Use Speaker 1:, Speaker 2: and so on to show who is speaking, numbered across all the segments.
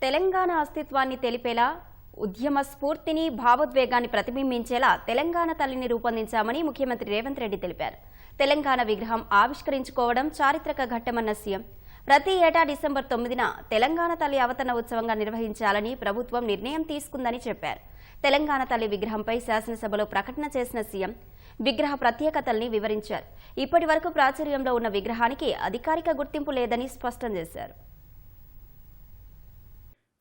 Speaker 1: తెలంగాణ అస్తిత్వాన్ని తెలిపేలా ఉద్యమ స్ఫూర్తిని భావోద్వేగాన్ని ప్రతిబింబించేలా తెలంగాణ తల్లిని రూపొందించామని ముఖ్యమంత్రి రేవంత్ రెడ్డి తెలిపారు. తెలంగాణ విగ్రహం ఆవిష్కరించుకోవడం చారిత్రక ఘట్టమన్న సీఎం ప్రతి ఏటా డిసెంబర్ 9న తెలంగాణ తల్లి అవతరణ ఉత్సవంగా నిర్వహించాలని ప్రభుత్వం నిర్ణయం తీసుకుందని చెప్పారు. తెలంగాణ తల్లి విగ్రహంపై శాసనసభలో ప్రకటన చేసిన సీఎం విగ్రహ ప్రత్యేకతల్ని వివరించారు. ఇప్పటి వరకు ప్రాచుర్యంలో ఉన్న విగ్రహానికి అధికారిక గుర్తింపు లేదని స్పష్టం చేశారు.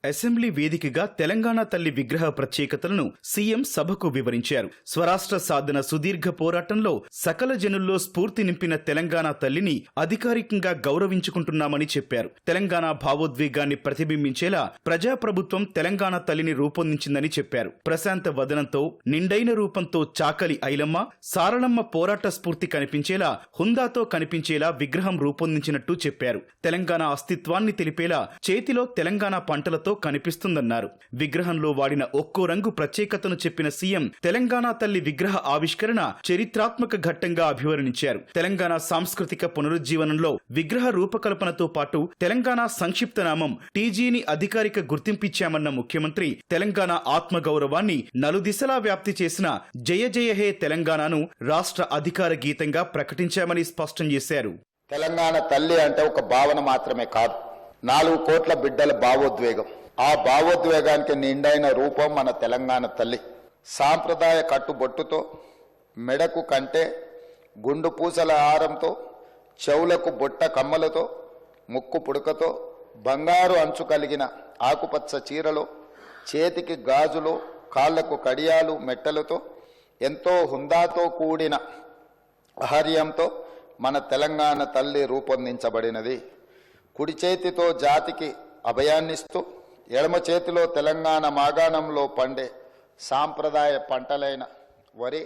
Speaker 2: అసెంబ్లీ వేదికగా తెలంగాణ తల్లి విగ్రహ ప్రత్యేకతలను సీఎం సభకు వివరించారు. స్వరాష్ట్ర సాధన సుదీర్ఘ పోరాటంలో సకల జనుల్లో స్ఫూర్తి నింపిన తెలంగాణ తల్లిని అధికారికంగా గౌరవించుకుంటున్నామని చెప్పారు. తెలంగాణ భావోద్వేగాన్ని ప్రతిబింబించేలా ప్రజాప్రభుత్వం తెలంగాణ తల్లిని రూపొందించిందని చెప్పారు. ప్రశాంత వదనంతో నిండైన రూపంతో చాకలి ఐలమ్మ, సారళమ్మ పోరాట స్ఫూర్తి కనిపించేలా హుందాతో కనిపించేలా విగ్రహం రూపొందించినట్టు చెప్పారు. తెలంగాణ అస్తిత్వాన్ని తెలిపేలా చేతిలో తెలంగాణ పంటలతో కనిపిస్తుందన్నారు. విగ్రహంలో వాడిన ఒక్కో రంగు ప్రత్యేకతను చెప్పిన సీఎం తెలంగాణ తల్లి విగ్రహ ఆవిష్కరణ చరిత్రాత్మక ఘట్టంగా అభివర్ణించారు. తెలంగాణ సాంస్కృతిక పునరుజ్జీవనంలో విగ్రహ రూపకల్పనతో పాటు తెలంగాణ సంక్షిప్త నామం టీజీని అధికారిక గుర్తింపిచ్చామన్న ముఖ్యమంత్రి తెలంగాణ ఆత్మగౌరవాన్ని నలుదిశలా వ్యాప్తి చేసిన జయ జయ హే తెలంగాణను రాష్ట్ర అధికార గీతంగా ప్రకటించామని స్పష్టం చేశారు.
Speaker 3: తెలంగాణ తల్లి అంటే ఒక భావన మాత్రమే కాదు, 4 కోట్ల బిడ్డల భావోద్వేగం. ఆ భావోద్వేగానికి నిండైన రూపం మన తెలంగాణ తల్లి. సాంప్రదాయ కట్టుబొట్టుతో, మెడకు కంటే, గుండు పూసల హారంతో, చెవులకు బొట్ట కమ్మలతో, ముక్కు పుడకతో, బంగారు అంచు కలిగిన ఆకుపచ్చ చీరలో, చేతికి గాజులు, కాళ్లకు కడియాలు, మెట్టలతో, ఎంతో హుందాతో కూడిన ఆహార్యంతో మన తెలంగాణ తల్లి రూపొందించబడినది. కుడి చేతితో జాతికి అభయాన్నిస్తూ, ఎడమ చేతిలో తెలంగాణ మాగాణంలో పండే సాంప్రదాయ పంటలైన వరి,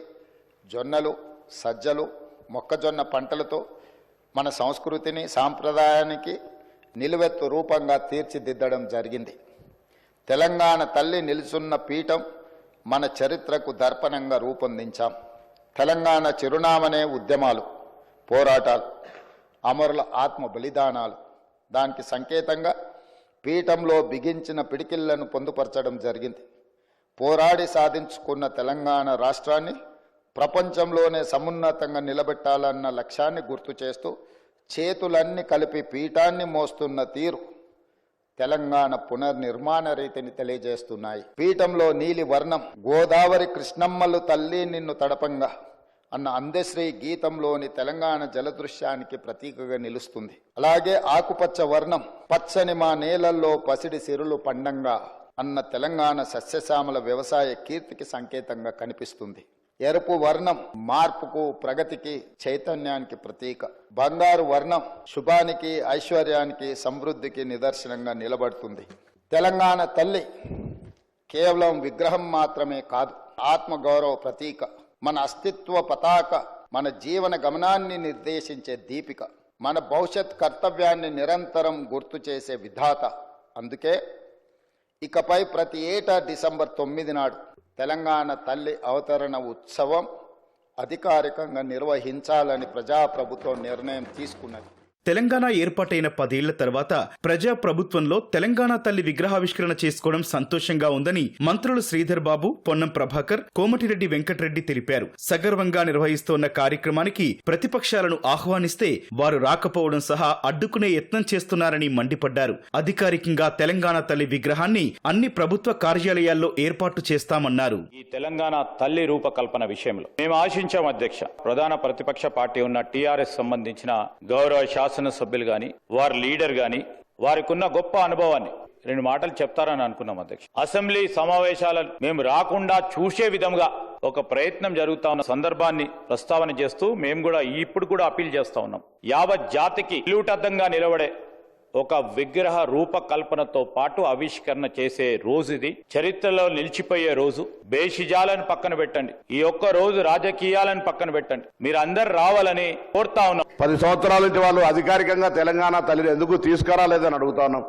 Speaker 3: జొన్నలు, సజ్జలు, మొక్కజొన్న పంటలతో మన సంస్కృతిని, సాంప్రదాయానికి నిలువెత్తు రూపంగా తీర్చిదిద్దడం జరిగింది. తెలంగాణ తల్లి నిలుచున్న పీఠం మన చరిత్రకు దర్పణంగా రూపొందించాం. తెలంగాణ చిరునామనే ఉద్యమాలు, పోరాటాలు, అమరుల ఆత్మ బలిదానాలు. దానికి సంకేతంగా పీఠంలో బిగించిన పిడికిళ్లను పొందుపరచడం జరిగింది. పోరాడి సాధించుకున్న తెలంగాణ రాష్ట్రాన్ని ప్రపంచంలోనే సమున్నతంగా నిలబెట్టాలన్న లక్ష్యాన్ని గుర్తు చేస్తూ చేతులన్నీ కలిపి పీఠాన్ని మోస్తున్న తీరు తెలంగాణ పునర్నిర్మాణ రీతిని తెలియజేస్తున్నాయి. పీఠంలో నీలి వర్ణం గోదావరి కృష్ణమ్మలు తల్లి నిన్ను తడపంగా అన్న అందశ్రీ గీతంలోని తెలంగాణ జలదృశ్యానికి ప్రతీకగా నిలుస్తుంది. అలాగే ఆకుపచ్చ వర్ణం పచ్చని మా నేలల్లో పసిడి సిరులు పండంగా అన్న తెలంగాణ సస్యశ్యామల వ్యవసాయ కీర్తికి సంకేతంగా కనిపిస్తుంది. ఎరుపు వర్ణం మార్పుకు, ప్రగతికి, చైతన్యానికి ప్రతీక. బంగారు వర్ణం శుభానికి, ఐశ్వర్యానికి, సమృద్ధికి నిదర్శనంగా నిలబడుతుంది. తెలంగాణ తల్లి కేవలం విగ్రహం మాత్రమే కాదు, ఆత్మగౌరవ ప్రతీక, మన అస్తిత్వ పతాక, మన జీవన గమనాన్ని నిర్దేశించే దీపిక, మన భవిష్యత్ కర్తవ్యాన్ని నిరంతరం గుర్తు చేసే విధాత. అందుకే ఇకపై ప్రతి ఏటా డిసెంబర్ 9 నాడు తెలంగాణ తల్లి అవతరణ ఉత్సవం అధికారికంగా నిర్వహించాలని ప్రజాప్రభుత్వం నిర్ణయం తీసుకున్నది.
Speaker 2: తెలంగాణ ఏర్పాటైన 10 ఏళ్ల తర్వాత ప్రజాప్రభుత్వంలో తెలంగాణ తల్లి విగ్రహావిష్కరణ చేసుకోవడం సంతోషంగా ఉందని మంత్రులు శ్రీధర్ బాబు, పొన్నం ప్రభాకర్, కోమటిరెడ్డి వెంకటరెడ్డి తెలిపారు. సగర్వంగా నిర్వహిస్తోన్న కార్యక్రమానికి ప్రతిపక్షాలను ఆహ్వానిస్తే వారు రాకపోవడం సహా అడ్డుకునే యత్నం చేస్తున్నారని మండిపడ్డారు. అధికారికంగా తెలంగాణ తల్లి విగ్రహాన్ని అన్ని ప్రభుత్వ కార్యాలయాల్లో ఏర్పాటు చేస్తామన్నారు.
Speaker 4: ఈ తెలంగాణ తల్లి రూపకల్పన విషయంలో మేము ఆశించాం అధ్యక్ష, ప్రధాన ప్రతిపక్ష పార్టీ ఉన్న టీఆర్ఎస్ సంబంధించిన గౌరవ శాసనసభ్యులు గాని, వారి లీడర్ గాని, వారికి ఉన్న గొప్ప అనుభవాన్ని 2 మాటలు చెప్తారని అనుకున్నాం అధ్యక్ష. అసెంబ్లీ సమావేశాలను మేము రాకుండా చూసే విధంగా ఒక ప్రయత్నం జరుగుతా ఉన్న సందర్భాన్ని ప్రస్తావన చేస్తూ మేము కూడా ఇప్పుడు కూడా అప్పీల్ చేస్తా ఉన్నాం. యావత్ జాతికి నిలువుటద్దంగా నిలబడే ఒక విగ్రహ రూపకల్పనతో పాటు ఆవిష్కరణ చేసే రోజు ఇది. చరిత్రలో నిలిచిపోయే రోజు. బేషిజాలను పక్కన పెట్టండి, ఈ ఒక్క రోజు రాజకీయాలను పక్కన పెట్టండి, మీరు అందరు రావాలని కోరుతా ఉన్నాం.
Speaker 5: 10 సంవత్సరాల నుంచి వాళ్ళు అధికారికంగా తెలంగాణ తల్లిని ఎందుకు తీసుకురాలేదని అడుగుతా ఉన్నాం.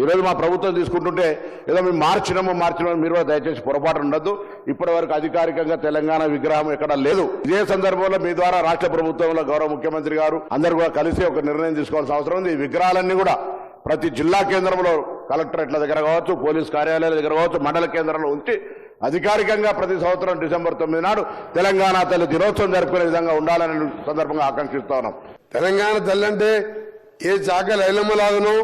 Speaker 5: ఈరోజు మా ప్రభుత్వం తీసుకుంటుంటే ఏదో మేము మార్చినాము మీరు దయచేసి పొరపాటు ఉండద్దు. ఇప్పటి వరకు అధికారికంగా తెలంగాణ విగ్రహం ఎక్కడా లేదు. ఇదే సందర్భంలో మీ ద్వారా రాష్ట్ర ప్రభుత్వంలో గౌరవ ముఖ్యమంత్రి గారు అందరూ కూడా కలిసి ఒక నిర్ణయం తీసుకోవాల్సిన అవసరం ఉంది. ఈ విగ్రహాలన్నీ కూడా ప్రతి జిల్లా కేంద్రంలో కలెక్టరేట్ల దగ్గర కావచ్చు, పోలీస్ కార్యాలయాల దగ్గర కావచ్చు, మండల కేంద్రంలో ఉంచి అధికారికంగా ప్రతి సంవత్సరం డిసెంబర్ 9 నాడు తెలంగాణ తల్లి దినోత్సవం జరుపుకునే విధంగా ఉండాలని సందర్భంగా ఆకాంక్షిస్తా ఉన్నాం.
Speaker 6: తెలంగాణ తల్లి అంటే ఏ చాకలి ఐలమ్మలాగానో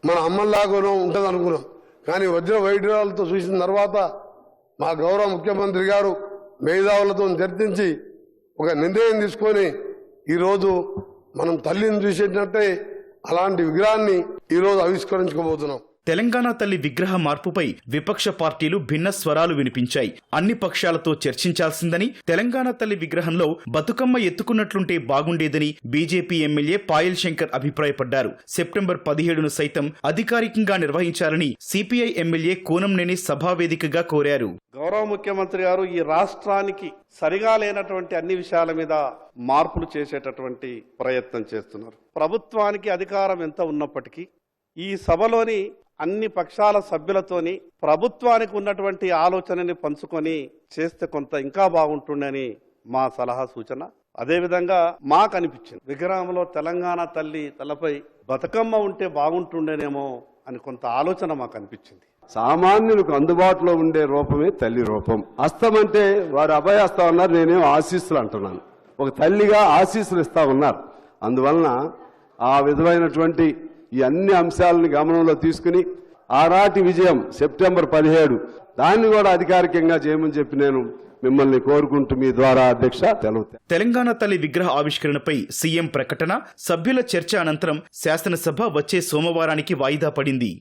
Speaker 6: మన అమ్మలాగానో ఉంటుంది అనుకున్నాం. కానీ వజ్ర వైఢూర్యాలతో చూసిన తర్వాత మా గౌరవ ముఖ్యమంత్రి గారు మేధావులతో చర్చించి ఒక నిర్ణయం తీసుకొని ఈరోజు మనం తల్లిని చూసేటట్టే అలాంటి విగ్రహాన్ని ఈరోజు ఆవిష్కరించుకోబోతున్నాం.
Speaker 2: తెలంగాణ తల్లి విగ్రహ మార్పుపై విపక్ష పార్టీలు భిన్న స్వరాలు వినిపించాయి. అన్ని పక్షాలతో చర్చించాల్సిందని, తెలంగాణ తల్లి విగ్రహంలో బతుకమ్మ ఎత్తుకున్నట్లుంటే బాగుండేదని బీజేపీ ఎమ్మెల్యే పాయల్ శంకర్ అభిప్రాయపడ్డారు. సెప్టెంబర్ 17ను సైతం అధికారికంగా నిర్వహించాలని సిపిఐ ఎమ్మెల్యే కూనంనేని సభావేదికగా కోరారు.
Speaker 7: గౌరవ ముఖ్యమంత్రి గారు ఈ రాష్ట్రానికి సరిగా లేనటువంటి అన్ని విషయాల మీద మార్పులు చేసేటటువంటి ప్రయత్నం చేస్తున్నారు. ప్రభుత్వానికి అధికారం ఎంత ఉన్నప్పటికీ ఈ సభలోని అన్ని పక్షాల సభ్యులతోని ప్రభుత్వానికి ఉన్నటువంటి ఆలోచనని పంచుకొని చేస్తే కొంత ఇంకా బాగుంటుండని మా సలహా సూచన. అదేవిధంగా మాకు అనిపించింది విగ్రహంలో తెలంగాణ తల్లి తలపై బతుకమ్మ ఉంటే బాగుంటుండేనేమో అని కొంత ఆలోచన మాకు అనిపించింది.
Speaker 8: సామాన్యులకు అందుబాటులో ఉండే రూపమే తల్లి రూపం. హస్తం అంటే వారు అభయహస్తం ఉన్నారు, నేనేం ఆశీస్సులు అంటున్నాను. ఒక తల్లిగా ఆశీస్సులు ఇస్తా ఉన్నారు. అందువలన ఆ విధమైనటువంటి ఈ అన్ని అంశాలను గమనంలో తీసుకుని ఆనాటి విజయం సెప్టెంబర్ 17 దాన్ని కూడా అధికారికంగా చేయమని చెప్పి నేను మిమ్మల్ని కోరుకుంటూ మీ ద్వారా అధ్యక్ష తెలుగుతా.
Speaker 2: తెలంగాణ తల్లి విగ్రహ ఆవిష్కరణపై సీఎం ప్రకటన, సభ్యుల చర్చ అనంతరం శాసనసభ వచ్చే సోమవారానికి వాయిదా పడింది.